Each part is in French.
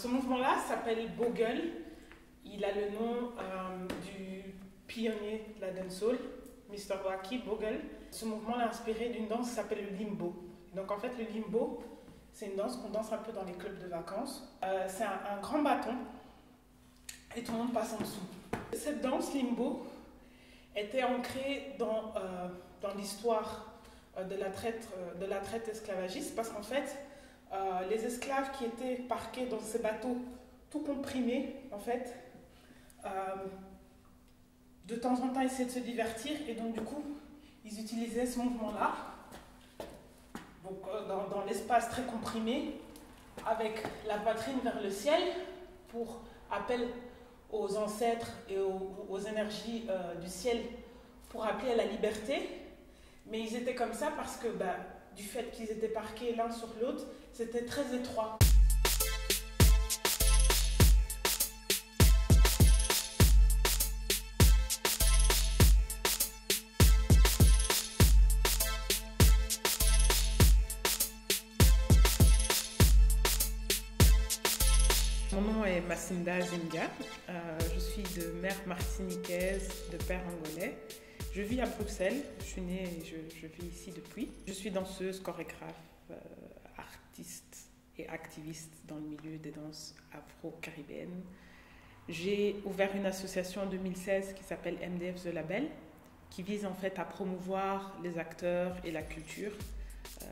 Ce mouvement-là s'appelle Bogle. Il a le nom du pionnier de la dancehall, Mr. Waki Bogle. Ce mouvement l'a inspiré d'une danse qui s'appelle le limbo. Donc en fait, le limbo, c'est une danse qu'on danse un peu dans les clubs de vacances. C'est un grand bâton et tout le monde passe en dessous. Cette danse limbo était ancrée dans l'histoire de la traite esclavagiste parce qu'en fait, les esclaves qui étaient parqués dans ces bateaux tout comprimés, en fait, de temps en temps essayaient de se divertir et donc du coup, ils utilisaient ce mouvement-là, donc dans l'espace très comprimé, avec la poitrine vers le ciel pour appel aux ancêtres et aux énergies du ciel pour appeler à la liberté. Mais ils étaient comme ça parce que du fait qu'ils étaient parqués l'un sur l'autre, c'était très étroit. Mon nom est Massinda Zinga. Je suis de mère martiniquaise, de père angolais. Je vis à Bruxelles. Je suis née et je vis ici depuis. Je suis danseuse, chorégraphe, artiste et activiste dans le milieu des danses afro-caribéennes. J'ai ouvert une association en 2016 qui s'appelle MDF The Label, qui vise en fait à promouvoir les acteurs et la culture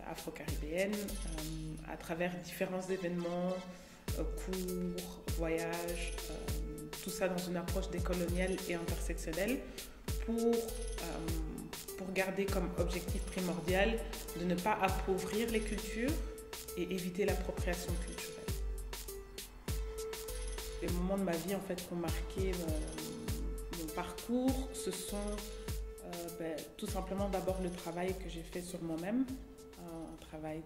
afro-caribéenne à travers différents événements, cours, voyages, tout ça dans une approche décoloniale et intersectionnelle pour garder comme objectif primordial de ne pas appauvrir les cultures et éviter l'appropriation culturelle. Les moments de ma vie en fait qui ont marqué mon parcours, ce sont tout simplement d'abord le travail que j'ai fait sur moi-même, un travail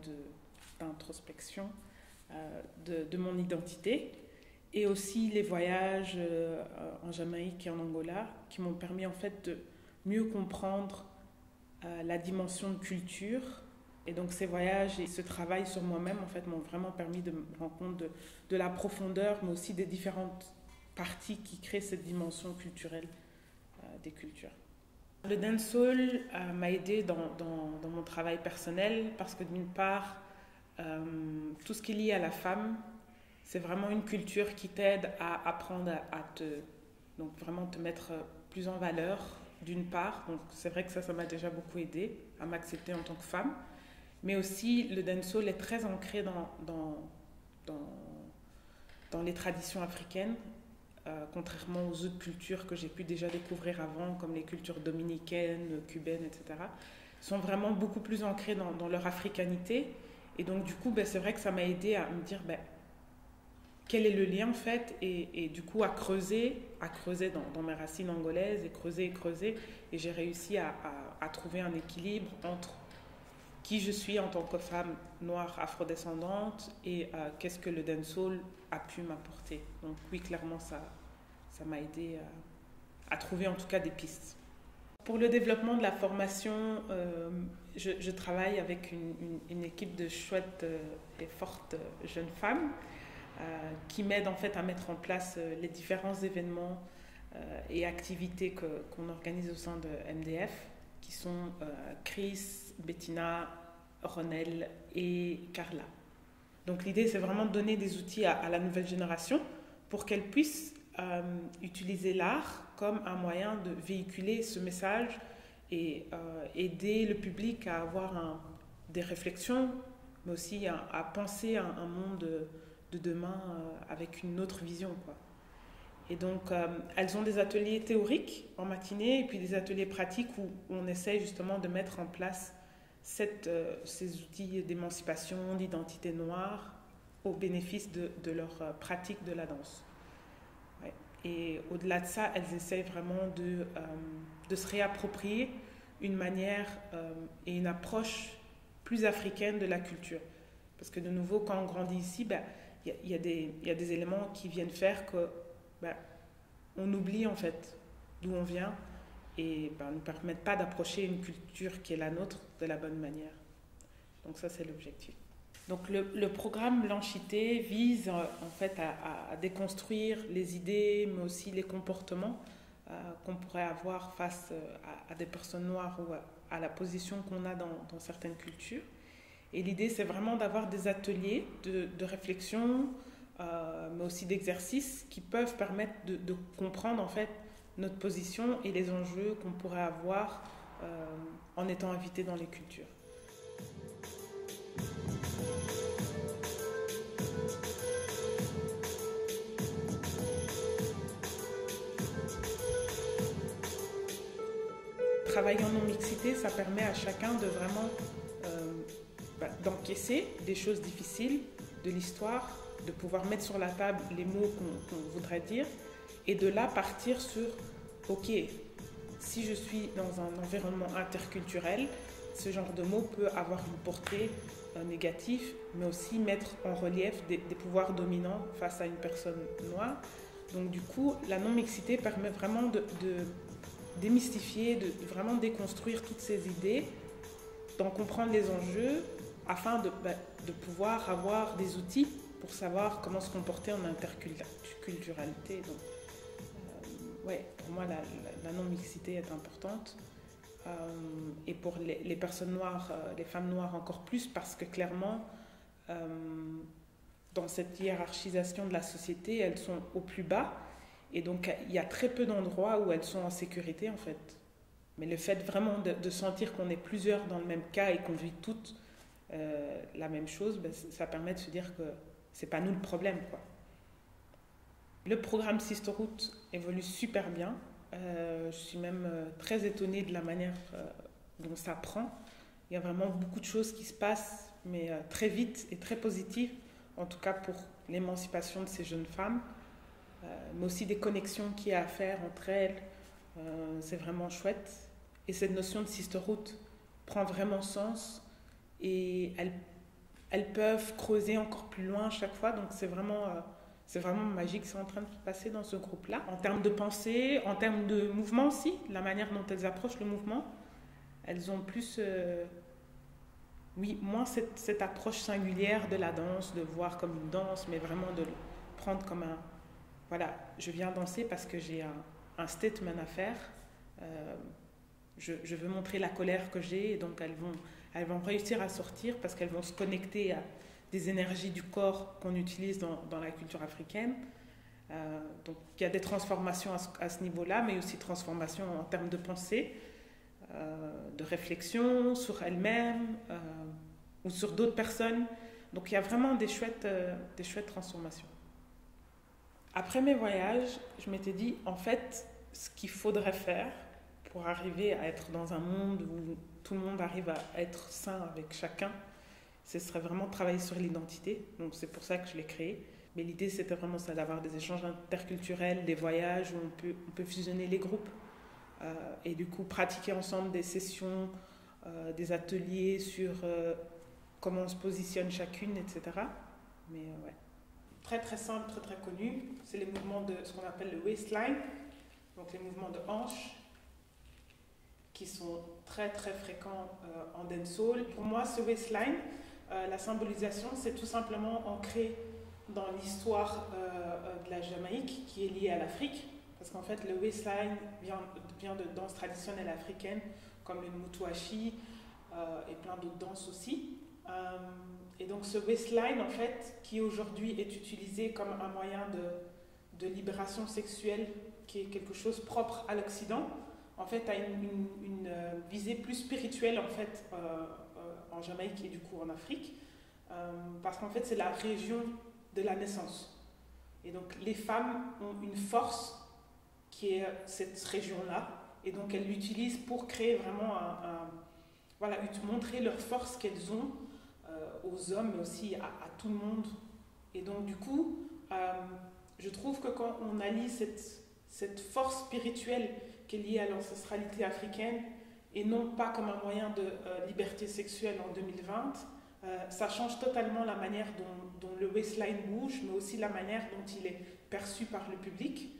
d'introspection de mon identité, et aussi les voyages en Jamaïque et en Angola qui m'ont permis en fait de mieux comprendre la dimension de culture. Et donc ces voyages et ce travail sur moi-même en fait m'ont vraiment permis de me rendre compte de la profondeur, mais aussi des différentes parties qui créent cette dimension culturelle des cultures. Le dancehall m'a aidé dans mon travail personnel parce que d'une part, tout ce qui est lié à la femme, c'est vraiment une culture qui t'aide à apprendre donc vraiment te mettre plus en valeur d'une part. Donc c'est vrai que ça m'a déjà beaucoup aidé à m'accepter en tant que femme. Mais aussi le dancehall est très ancré dans les traditions africaines, contrairement aux autres cultures que j'ai pu déjà découvrir avant, comme les cultures dominicaines, cubaines, etc. Sont vraiment beaucoup plus ancrées dans leur africanité. Et donc du coup, c'est vrai que ça m'a aidé à me dire quel est le lien en fait, et du coup à creuser dans mes racines angolaises, et creuser. Et j'ai réussi à trouver un équilibre entre qui je suis en tant que femme noire afrodescendante et qu'est-ce que le dancehall a pu m'apporter. Donc oui, clairement, ça m'a aidé à trouver en tout cas des pistes. Pour le développement de la formation, je travaille avec une équipe de chouettes et fortes jeunes femmes qui m'aident en fait à mettre en place les différents événements et activités qu'on organise au sein de MDF, qui sont Chris, Bettina, Ronelle et Carla. Donc l'idée, c'est vraiment de donner des outils à la nouvelle génération pour qu'elle puisse utiliser l'art comme un moyen de véhiculer ce message et aider le public à avoir des réflexions, mais aussi à penser un monde de demain avec une autre vision, quoi. Et donc, elles ont des ateliers théoriques en matinée et puis des ateliers pratiques où on essaie justement de mettre en place ces outils d'émancipation, d'identité noire au bénéfice de leur pratique de la danse. Ouais. Et au-delà de ça, elles essayent vraiment de se réapproprier une manière et une approche plus africaine de la culture. Parce que de nouveau, quand on grandit ici, y a des éléments qui viennent faire que on oublie en fait d'où on vient et ne nous permettent pas d'approcher une culture qui est la nôtre de la bonne manière. Donc ça, c'est l'objectif. Donc le programme Blanchité vise en fait à déconstruire les idées, mais aussi les comportements qu'on pourrait avoir face à des personnes noires ou à la position qu'on a dans certaines cultures. Et l'idée, c'est vraiment d'avoir des ateliers de réflexion, mais aussi d'exercices qui peuvent permettre de comprendre en fait notre position et les enjeux qu'on pourrait avoir en étant invité dans les cultures. Travailler en non-mixité, ça permet à chacun de vraiment d'encaisser des choses difficiles de l'histoire, de pouvoir mettre sur la table les mots qu'on voudrait dire, et de là partir sur, ok, si je suis dans un environnement interculturel, ce genre de mot peut avoir une portée négative, mais aussi mettre en relief des pouvoirs dominants face à une personne noire. Donc du coup, la non-mixité permet vraiment de démystifier, de vraiment déconstruire toutes ces idées, d'en comprendre les enjeux, afin de pouvoir avoir des outils pour savoir comment se comporter en interculturalité. Donc, ouais, pour moi, la non-mixité est importante. Et pour les personnes noires, les femmes noires encore plus, parce que clairement, dans cette hiérarchisation de la société, elles sont au plus bas. Et donc, il y a très peu d'endroits où elles sont en sécurité, en fait. Mais le fait vraiment de sentir qu'on est plusieurs dans le même cas et qu'on vit toutes la même chose, ça permet de se dire que c'est pas nous le problème, quoi. Le programme Sisterhood évolue super bien. Je suis même très étonnée de la manière dont ça prend. Il y a vraiment beaucoup de choses qui se passent, mais très vite et très positives, en tout cas pour l'émancipation de ces jeunes femmes, mais aussi des connexions qu'il y a à faire entre elles. C'est vraiment chouette. Et cette notion de Sisterhood prend vraiment sens et elles peuvent creuser encore plus loin à chaque fois. Donc c'est vraiment magique, c'est en train de se passer dans ce groupe-là. En termes de pensée, en termes de mouvement aussi, la manière dont elles approchent le mouvement, elles ont plus, moins cette approche singulière de la danse, de voir comme une danse, mais vraiment de le prendre comme un, voilà, je viens danser parce que j'ai un statement à faire. Je veux montrer la colère que j'ai, et donc elles vont réussir à sortir parce qu'elles vont se connecter à des énergies du corps qu'on utilise dans la culture africaine. Donc il y a des transformations à ce niveau-là, mais aussi transformations en termes de pensée, de réflexion sur elles-mêmes ou sur d'autres personnes. Donc il y a vraiment des chouettes transformations. Après mes voyages, je m'étais dit, en fait, ce qu'il faudrait faire pour arriver à être dans un monde où tout le monde arrive à être sain avec chacun, ce serait vraiment travailler sur l'identité. Donc c'est pour ça que je l'ai créé. Mais l'idée, c'était vraiment ça, d'avoir des échanges interculturels, des voyages où on peut fusionner les groupes et du coup pratiquer ensemble des sessions, des ateliers sur comment on se positionne chacune, etc. Mais ouais. Très très simple, très très connu, c'est les mouvements de ce qu'on appelle le waistline, donc les mouvements de hanche, qui sont très très fréquents en dancehall. Pour moi, ce waistline, la symbolisation, c'est tout simplement ancré dans l'histoire de la Jamaïque, qui est liée à l'Afrique, parce qu'en fait, le waistline vient de danses traditionnelles africaines, comme le mutuashi et plein d'autres danses aussi. Et donc ce waistline, en fait, qui aujourd'hui est utilisé comme un moyen de libération sexuelle, qui est quelque chose propre à l'Occident, en fait, a une visée plus spirituelle, en fait, en Jamaïque et du coup en Afrique, parce qu'en fait, c'est la région de la naissance. Et donc, les femmes ont une force qui est cette région-là, et donc elles l'utilisent pour créer vraiment voilà, montrer leur force qu'elles ont aux hommes, mais aussi à tout le monde. Et donc, du coup, je trouve que quand on allie cette force spirituelle qui est liée à l'ancestralité africaine, et non pas comme un moyen de liberté sexuelle en 2020, ça change totalement la manière dont le waistline bouge, mais aussi la manière dont il est perçu par le public,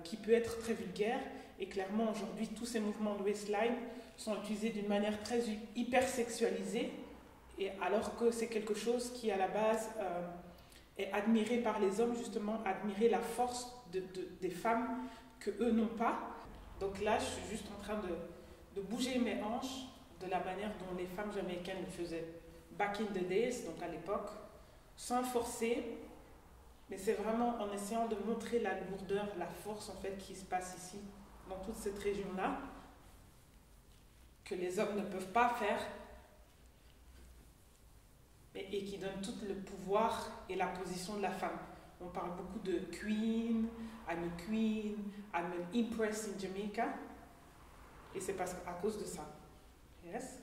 qui peut être très vulgaire. Et clairement, aujourd'hui, tous ces mouvements de waistline sont utilisés d'une manière très hyper sexualisée, Et alors que c'est quelque chose qui, à la base, est admiré par les hommes, justement, admirer la force des femmes que eux n'ont pas. Donc là, je suis juste en train de bouger mes hanches de la manière dont les femmes jamaïcaines le faisaient back in the days, donc à l'époque, sans forcer, mais c'est vraiment en essayant de montrer la lourdeur, la force en fait qui se passe ici, dans toute cette région-là, que les hommes ne peuvent pas faire, et qui donne tout le pouvoir et la position de la femme. On parle beaucoup de queen, I'm a queen, I'm an empress in Jamaica, et c'est à cause de ça. Yes?